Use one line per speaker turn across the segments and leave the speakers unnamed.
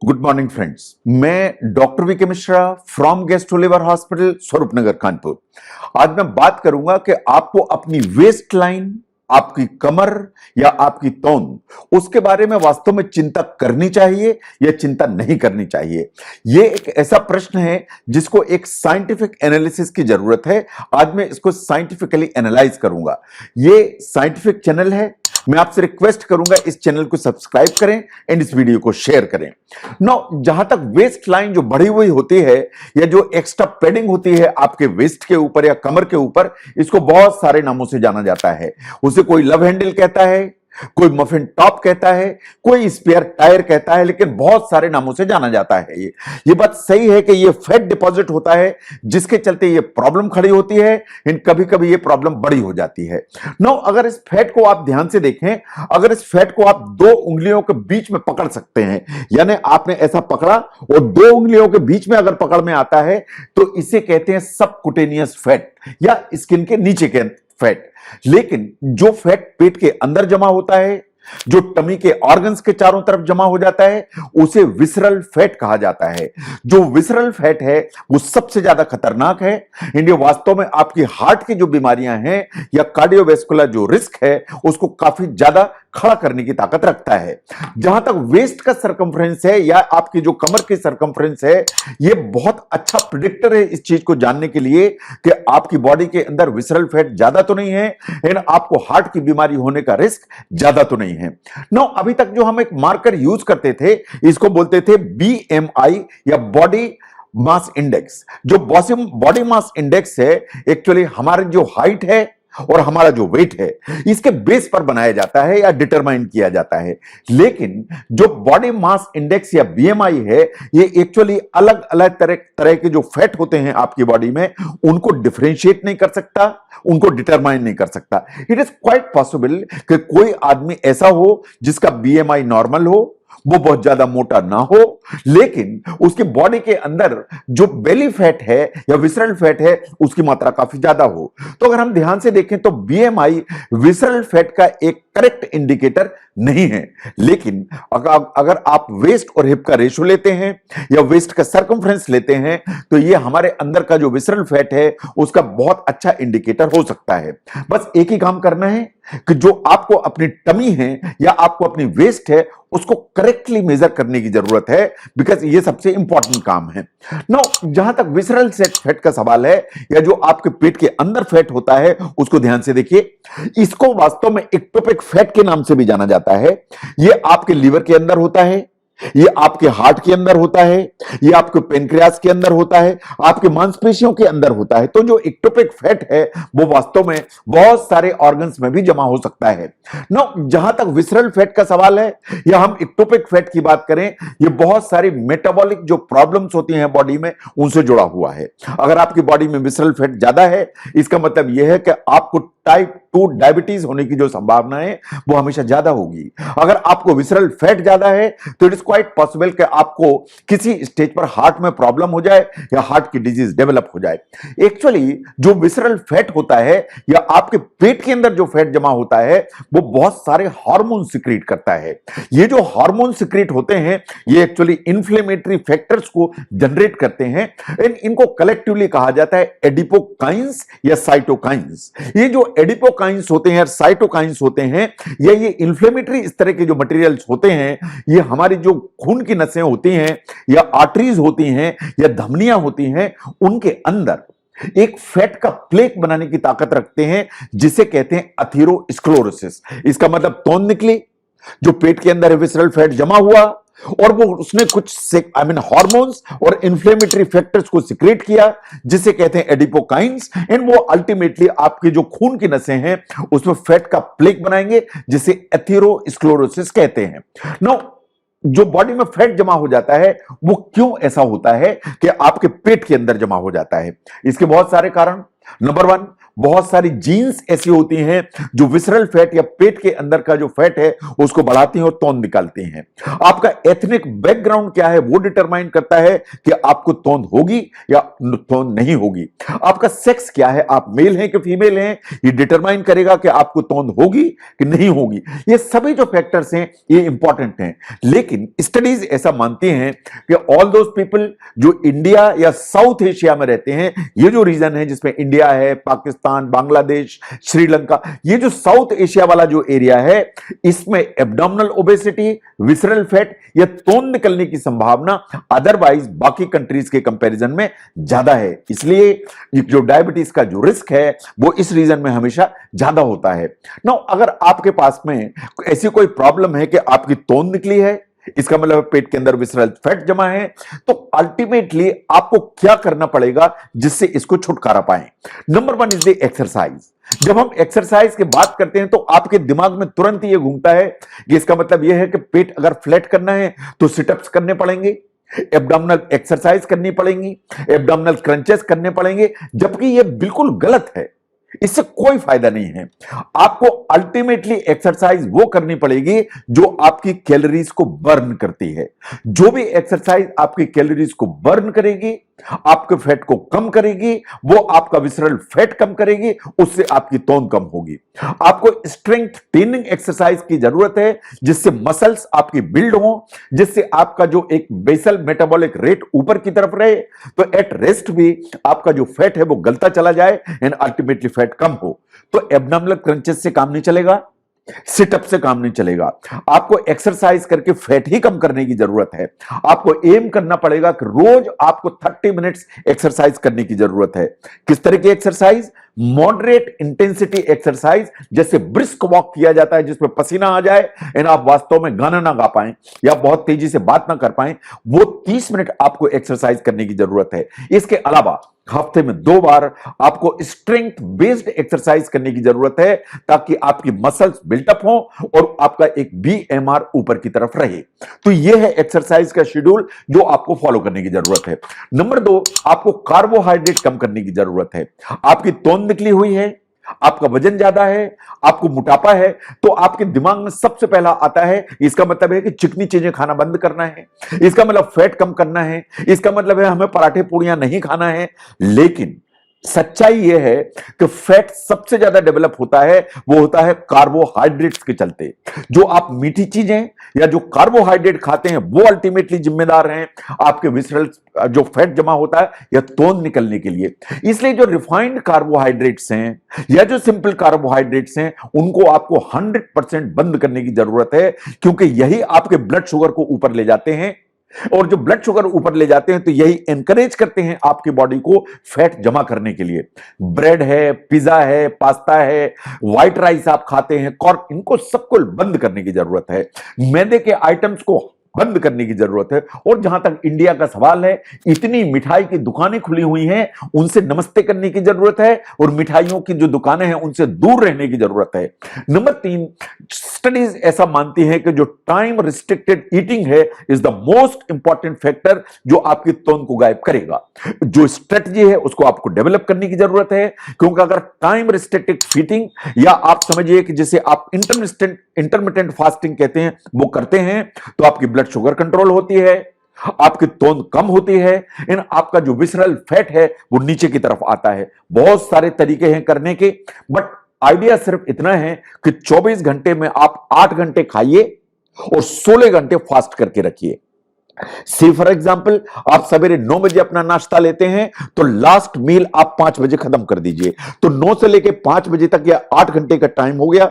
Good morning friends, मैं doctor VK Mishra from Guest Liver Hospital Swaroop Nagar Kanpur. आज मैं बात करूंगा कि आपको अपनी वेस्ट लाइन, आपकी कमर या आपकी तौन, उसके बारे में वास्तव में चिंता करनी चाहिए या चिंता नहीं करनी चाहिए। यह एक ऐसा प्रश्न है जिसको एक साइंटिफिक एनालिसिस की जरूरत है। आज मैं इसको साइंटिफिकली एनालाइज करूंगा। यह साइंटिफिक चैनल है। मैं आपसे रिक्वेस्ट करूंगा इस चैनल को सब्सक्राइब करें एंड इस वीडियो को शेयर करें। नाउ, जहां तक वेस्ट लाइन जो बढ़ी हुई होती है या जो एक्स्ट्रा पैडिंग होती है आपके वेस्ट के ऊपर या कमर के ऊपर, इसको बहुत सारे नामों से जाना जाता है। उसे कोई लव हैंडल कहता है, कोई मफिन टॉप कहता है, कोई स्पेयर टायर कहता है, लेकिन बहुत सारे नामों से जाना जाता है। ये बात सही है कि ये फैट डिपॉजिट होता है जिसके चलते ये प्रॉब्लम खड़ी होती है। इन कभी कभी ये प्रॉब्लम बड़ी हो जाती है। नो, अगर इस फैट को आप ध्यान से देखें, अगर इस फैट को आप दो उंगलियों के बीच में पकड़ सकते हैं, यानी आपने ऐसा पकड़ा और दो उंगलियों के बीच में अगर पकड़ में आता है, तो इसे कहते हैं सबकुटेनियस फैट या स्किन के नीचे के फैट। लेकिन जो फैट पेट के अंदर जमा होता है, जो टमी के ऑर्गन्स के चारों तरफ जमा हो जाता है, उसे विसरल फैट कहा जाता है। जो विसरल फैट है वो सबसे ज्यादा खतरनाक है। इंडिया वास्तव में आपकी हार्ट की जो बीमारियां हैं या कार्डियोवैस्कुलर जो रिस्क है उसको काफी ज्यादा खड़ा करने की ताकत रखता है। जहां तक वेस्ट का सरकमफ्रेंस है या आपकी जो कमर की सरकमफ्रेंस है, ये बहुत अच्छा प्रिडिक्टर है इस चीज को जानने के लिए कि आपकी बॉडी के अंदर विसरल फैट ज्यादा तो नहीं है एंड आपको हार्ट की बीमारी होने का रिस्क ज्यादा तो नहीं है। नो, अभी तक जो हम एक मार्कर यूज करते थे, इसको बोलते थे बीएमआई या बॉडी मास इंडेक्स। जो बॉडी मास इंडेक्स है, एक्चुअली हमारी जो हाइट है और हमारा जो वेट है, इसके बेस पर बनाया जाता है या डिटरमाइन किया जाता है। लेकिन जो बॉडी मास इंडेक्स या बीएमआई है, ये एक्चुअली अलग अलग तरह के जो फैट होते हैं आपकी बॉडी में, उनको डिफरेंशिएट नहीं कर सकता, उनको डिटरमाइन नहीं कर सकता। इट इज क्वाइट पॉसिबल कि कोई आदमी ऐसा हो जिसका बीएमआई नॉर्मल हो, वो बहुत ज्यादा मोटा ना हो, लेकिन उसकी बॉडी के अंदर जो बेली फैट है या विसरल फैट है उसकी मात्रा काफी ज्यादा हो। तो अगर हम ध्यान से देखें तो बीएमआई विसरल फैट का एक करेक्ट इंडिकेटर नहीं है। लेकिन अगर आप वेस्ट और हिप का रेशो लेते हैं या वेस्ट का सरकमफ्रेंस लेते हैं, तो ये हमारे अंदर का जो विसरल फैट है उसका बहुत अच्छा इंडिकेटर हो सकता है। बस एक ही काम करना है कि जो आपको अपनी टमी है या आपको अपनी वेस्ट है उसको करेक्टली मेजर करने की जरूरत है, बिकॉज ये सबसे इंपॉर्टेंट काम है। नो, जहां तक विसरल फैट का सवाल है या जो आपके पेट के अंदर फैट होता है, उसको ध्यान से देखिए। इसको वास्तव में एक्टोपिक फैट के नाम से भी जाना जाता है। ये आपके लीवर के अंदर होता है, ये आपके हार्ट के अंदर होता है, ये आपके पेनक्रियास के अंदर होता है, आपके मांसपेशियों के अंदर होता है। तो जो एक्टोपिक फैट है वो वास्तव में बहुत सारे ऑर्गन्स में भी जमा हो सकता है। नो, जहां तक विसरल फैट का सवाल है या हम एक्टोपिक फैट की बात करें, ये बहुत सारी मेटाबॉलिक जो प्रॉब्लम्स होती हैं बॉडी में, उनसे जुड़ा हुआ है। अगर आपकी बॉडी में विसरल फैट ज्यादा है, इसका मतलब यह है कि आपको टाइप 2 डायबिटीज होने की जो संभावना है वो हमेशा ज्यादा होगी। अगर आपको विसरल फैट ज्यादा है तो इट इज क्वाइट पॉसिबल कि आपको किसी स्टेज पर हार्ट में प्रॉब्लम हो जाए या हार्ट की डिजीज डेवलप हो जाए। एक्चुअली जो विसरल फैट होता है या आपके पेट के अंदर जो फैट जमा होता है, वो बहुत सारे हार्मोन सिक्रीट करता है। ये जो हार्मोन सिक्रीट होते हैं, ये एक्चुअली इन्फ्लेमेटरी फैक्टर्स को जनरेट करते हैं। इनको कलेक्टिवली कहा जाता है एडिपोकाइंस या साइटोकाइंस। ये जो एडिपोकाइंस होते हैं, साइटोकाइंस होते हैं, ये इन्फ्लेमेटरी इस तरह के जो मटेरियल्स होते हैं, ये हमारी जो खून की नसें होती हैं या आर्टरीज होती हैं या धमनियां होती हैं, उनके अंदर एक फैट का प्लेक बनाने की ताकत रखते हैं, जिसे कहते हैं अथीरोस्क्लेरोसिस। इसका मतलब तौन निकली, जो पेट के अंदर विसरल फैट जमा हुआ और वो उसने कुछ हार्मोन्स और इन्फ्लेमेटरी फैक्टर्स को सिक्रेट किया, जिसे कहते हैं एडिपोकाइंस। एंड वो अल्टीमेटली आपके जो खून की नसें हैं उसमें फैट का प्लेक बनाएंगे, जिसे एथेरोस्क्लेरोसिस कहते हैं। नो, जो बॉडी में फैट जमा हो जाता है वो क्यों ऐसा होता है कि आपके पेट के अंदर जमा हो जाता है? इसके बहुत सारे कारण। नंबर 1, बहुत सारी जीन्स ऐसी होती हैं जो विसरल फैट या पेट के अंदर का जो फैट है उसको बढ़ाती हैं और तौंद निकालती हैं। आपका एथनिक बैकग्राउंड क्या है वो डिटरमाइन करता है कि आपको तौंद होगी या तौंद नहीं होगी। आपका सेक्स क्या है, आप मेल हैं कि फीमेल हैं, ये डिटरमाइन करेगा कि आपको तौंद होगी कि नहीं होगी। ये सभी जो फैक्टर्स हैं ये इंपॉर्टेंट हैं। लेकिन स्टडीज ऐसा मानती हैं कि ऑल दोज पीपल जो इंडिया या साउथ एशिया में रहते हैं, ये जो रीजन है जिसमें इंडिया है, पाकिस्तान, बांग्लादेश, श्रीलंका, ये जो साउथ एशिया वाला जो एरिया है, इसमें एब्डोमिनल ओबेसिटी, विसरल फैट या तौंद निकलने की संभावना अदरवाइज बाकी कंट्रीज के कंपैरिजन में ज्यादा है। इसलिए जो डायबिटीज का जो रिस्क है वो इस रीजन में हमेशा ज्यादा होता है। नाउ अगर आपके पास में ऐसी कोई प्रॉब्लम है कि आपकी तौंद निकली है, इसका मतलब पेट के अंदर विसरल फैट जमा है, तो अल्टीमेटली आपको क्या करना पड़ेगा जिससे इसको छुटकारा पाएं। Number 1 is the exercise. जब हम एक्सरसाइज की बात करते हैं तो आपके दिमाग में तुरंत ये घूमता है कि इसका मतलब यह है कि पेट अगर फ्लैट करना है तो सिटअप्स करने पड़ेंगे, एब्डोमिनल एक्सरसाइज करनी पड़ेंगी, एब्डोमिनल क्रंचेस करने पड़ेंगे, जबकि यह बिल्कुल गलत है। इससे कोई फायदा नहीं है। आपको अल्टीमेटली एक्सरसाइज वो करनी पड़ेगी जो आपकी कैलोरीज को बर्न करती है। जो भी एक्सरसाइज आपकी कैलोरीज को बर्न करेगी, आपके फैट को कम करेगी, वो आपका विसरल फैट कम करेगी, उससे आपकी तौंद कम होगी। आपको स्ट्रेंथ ट्रेनिंग एक्सरसाइज की जरूरत है जिससे मसल्स आपकी बिल्ड हो, जिससे आपका जो एक बेसल मेटाबॉलिक रेट ऊपर की तरफ रहे, तो एट रेस्ट भी आपका जो फैट है वो गलता चला जाए एंड अल्टीमेटली फैट कम हो। तो एब्डोमिनल क्रंचेस से काम नहीं चलेगा, सिटअप से काम नहीं चलेगा। आपको एक्सरसाइज करके फैट ही कम करने की जरूरत है। आपको एम करना पड़ेगा कि रोज आपको 30 मिनट्स एक्सरसाइज करने की जरूरत है। किस तरह की एक्सरसाइज? मॉडरेट इंटेंसिटी एक्सरसाइज, जैसे ब्रिस्क वॉक किया जाता है जिसमें पसीना आ जाए एंड आप वास्तव में गाना ना गा पाएं या बहुत तेजी से बात ना कर पाएं, वो 30 मिनट आपको एक्सरसाइज करने की जरूरत है। इसके अलावा हफ्ते में 2 बार आपको स्ट्रेंथ बेस्ड एक्सरसाइज करने की जरूरत है ताकि आपकी मसल्स बिल्टअप हो और आपका एक बीएमआर ऊपर की तरफ रहे। तो यह है एक्सरसाइज का शेड्यूल जो आपको फॉलो करने की जरूरत है। नंबर 2, आपको कार्बोहाइड्रेट कम करने की जरूरत है। आपकी तौंद निकली हुई है, आपका वजन ज्यादा है, आपको मोटापा है, तो आपके दिमाग में सबसे पहला आता है, इसका मतलब है कि चिकनी चीजें खाना बंद करना है, इसका मतलब फैट कम करना है, इसका मतलब है हमें पराठे पूड़ियां नहीं खाना है। लेकिन सच्चाई यह है कि फैट सबसे ज्यादा डेवलप होता है, वो होता है कार्बोहाइड्रेट्स के चलते। जो आप मीठी चीजें या जो कार्बोहाइड्रेट खाते हैं वो अल्टीमेटली जिम्मेदार हैं आपके विसरल जो फैट जमा होता है या तौंद निकलने के लिए। इसलिए जो रिफाइंड कार्बोहाइड्रेट्स हैं या जो सिंपल कार्बोहाइड्रेट्स हैं उनको आपको 100% बंद करने की जरूरत है, क्योंकि यही आपके ब्लड शुगर को ऊपर ले जाते हैं, और जो ब्लड शुगर ऊपर ले जाते हैं तो यही एनकरेज करते हैं आपकी बॉडी को फैट जमा करने के लिए। ब्रेड है, पिज्जा है, पास्ता है, व्हाइट राइस आप खाते हैं, कॉर्न, इनको सबको बंद करने की जरूरत है। मैदे के आइटम्स को बंद करने की जरूरत है। और जहां तक इंडिया का सवाल है, इतनी मिठाई की दुकानें खुली हुई हैं, उनसे नमस्ते करने की जरूरत है और मिठाइयों की जो दुकानें हैं उनसे दूर रहने की जरूरत है। नंबर 3, स्टडीज ऐसा मानती हैं कि जो टाइम रिस्ट्रिक्टेड ईटिंग है is the most important factor जो आपकी तौंद को गायब करेगा। जो स्ट्रेटजी है उसको आपको डेवलप करने की जरूरत है, क्योंकि अगर टाइम रिस्ट्रिक्टेड फीडिंग या आप समझिए कि जिसे आप इंटरमिटेंट फास्टिंग कहते हैं वो करते हैं, तो आपकी ब्लड शुगर कंट्रोल होती है, आपकी तौंद कम होती है, इन आपका जो विसरल फैट है वो नीचे की तरफ आता है। बहुत सारे तरीके हैं करने के, बट आइडिया सिर्फ इतना है कि 24 घंटे में आप 8 घंटे खाइए और 16 घंटे फास्ट करके रखिए। सी फॉर एग्जाम्पल, आप सवेरे 9 बजे अपना नाश्ता लेते हैं तो लास्ट मील आप 5 बजे खत्म कर दीजिए, तो 9 से लेके 5 बजे तक या 8 घंटे का टाइम हो गया।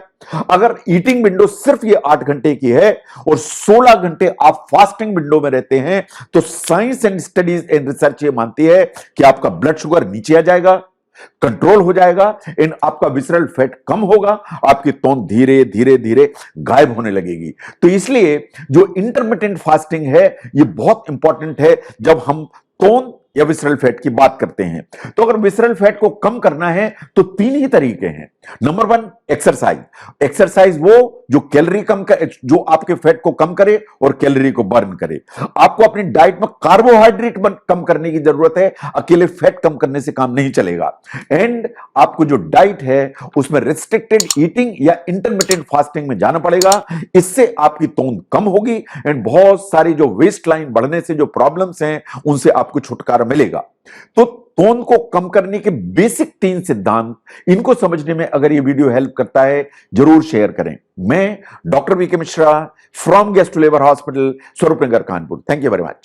अगर ईटिंग विंडो सिर्फ ये 8 घंटे की है और 16 घंटे आप फास्टिंग विंडो में रहते हैं, तो science and studies and research ये मानती है कि आपका ब्लड शुगर नीचे आ जाएगा, कंट्रोल हो जाएगा, इन आपका विसरल फैट कम होगा, आपकी तौंद धीरे धीरे धीरे गायब होने लगेगी। तो इसलिए जो इंटरमिटेंट फास्टिंग है ये बहुत इंपॉर्टेंट है। जब हम तौंद या विसरल फैट की बात करते हैं, तो अगर विसरल फैट को कम करना है तो तीन ही तरीके हैं। Number one, exercise. एक्सरसाइज वो जो कैलोरी कम कर, जो आपके फैट को कम करे और कैलोरी को बर्न करे। आपको अपनी डाइट में कार्बोहाइड्रेट कम करने की जरूरत है, अकेले फैट कम करने से काम नहीं चलेगा। एंड आपको जो डाइट है उसमें रिस्ट्रिक्टेड ईटिंग या इंटरमिटेंट फास्टिंग में जाना पड़ेगा। इससे आपकी तोंद कम होगी एंड बहुत सारी जो वेस्ट लाइन बढ़ने से जो प्रॉब्लम्स हैं उनसे आपको छुटकारा मिलेगा। तो तोंद को कम करने के बेसिक तीन सिद्धांत, इनको समझने में अगर ये वीडियो हेल्प करता है जरूर शेयर करें। मैं doctor VK Mishra from guest to labour hospital, Swaroop Nagar, Kanpur. Thank you very much.